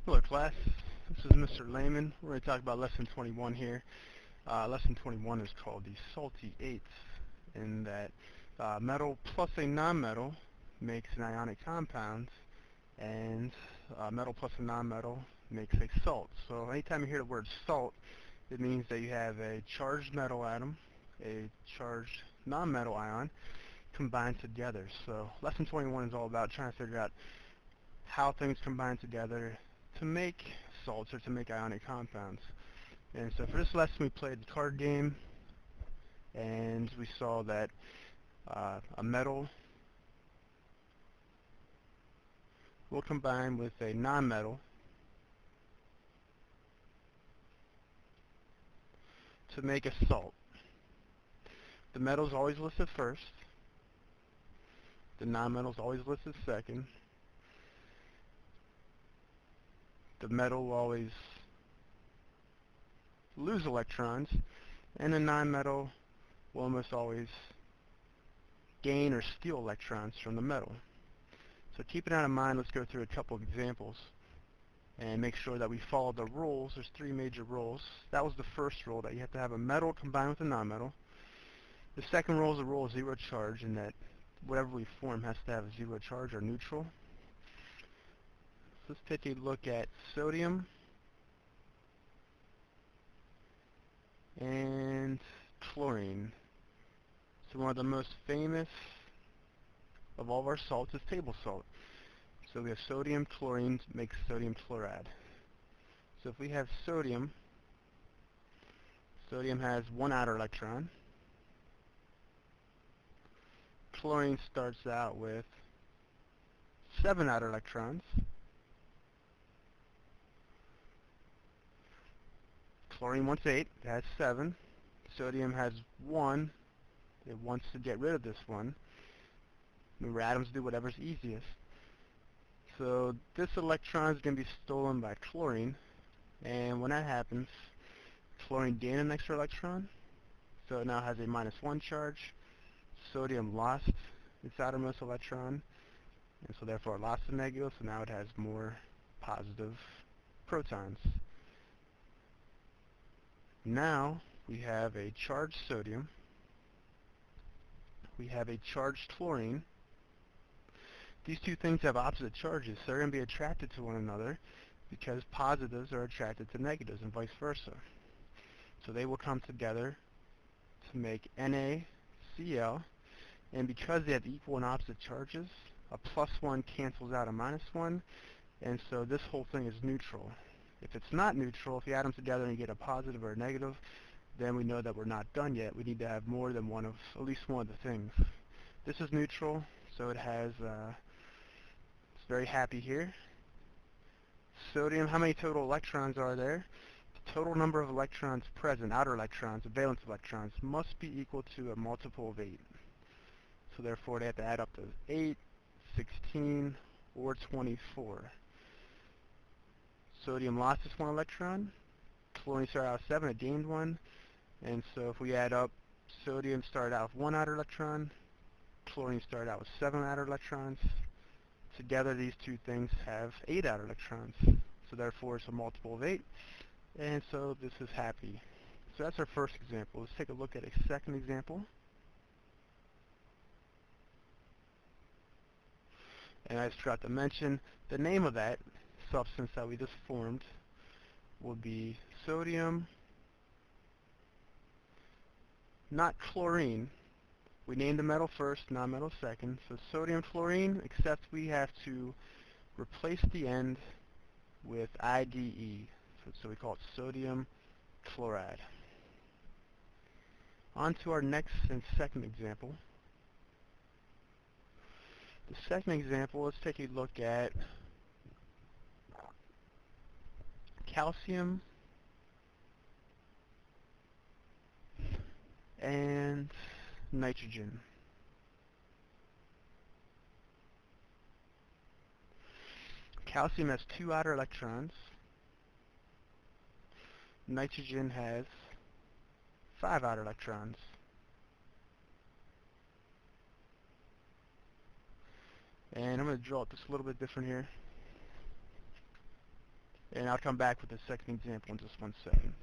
Hello class, this is Mr. Lehman. We're going to talk about lesson 21 here. Lesson 21 is called the salty eighths, in that metal plus a nonmetal makes an ionic compound, and metal plus a nonmetal makes a salt. So anytime you hear the word salt, it means that you have a charged metal atom, a charged nonmetal ion combined together. So lesson 21 is all about trying to figure out how things combine together to make salts or to make ionic compounds. And so for this lesson we played the card game, and we saw that a metal will combine with a nonmetal to make a salt. The metal is always listed first, the nonmetal is always listed second, the metal will always lose electrons, and the nonmetal will almost always gain or steal electrons from the metal. So keeping that in mind, let's go through a couple of examples and make sure that we follow the rules. There's three major rules. That was the first rule, that you have to have a metal combined with a nonmetal. The second rule is the rule of zero charge, in that whatever we form has to have a zero charge or neutral. So let's take a look at sodium and chlorine. So one of the most famous of all of our salts is table salt. So we have sodium, chlorine makes sodium chloride. So if we have sodium, sodium has one outer electron. Chlorine starts out with 7 outer electrons. Chlorine wants 8, it has 7. Sodium has 1, it wants to get rid of this one. Remember, atoms do whatever's easiest. So this electron is going to be stolen by chlorine, and when that happens, chlorine gained an extra electron, so it now has a -1 charge. Sodium lost its outermost electron, and so therefore it lost the negative, so now it has more positive protons. Now we have a charged sodium, we have a charged chlorine. These two things have opposite charges, so they're going to be attracted to one another because positives are attracted to negatives and vice versa. So they will come together to make NaCl, and because they have equal and opposite charges, a +1 cancels out a -1, and so this whole thing is neutral. If it's not neutral, if you add them together and you get a positive or a negative, then we know that we're not done yet. We need to have more than one of, at least one of the things. This is neutral, so it has, it's very happy here. Sodium, how many total electrons are there? The total number of electrons present, outer electrons, the valence electrons, must be equal to a multiple of 8. So therefore they have to add up to 8, 16, or 24. Sodium lost its 1 electron. Chlorine started out with 7, it gained 1. And so if we add up, sodium started out with 1 outer electron. Chlorine started out with 7 outer electrons. Together these two things have 8 outer electrons. So therefore it's a multiple of 8. And so this is happy. So that's our first example. Let's take a look at a second example. And I just forgot to mention, the name of that substance that we just formed will be sodium, not chlorine. We named the metal first, non-metal second. So sodium chlorine, except we have to replace the end with IDE. So we call it sodium chloride. On to our next and second example. The second example, let's take a look at calcium and nitrogen. Calcium has 2 outer electrons. Nitrogen has 5 outer electrons. And I'm going to draw it just a little bit different here. And I'll come back with the second example in just 1 second.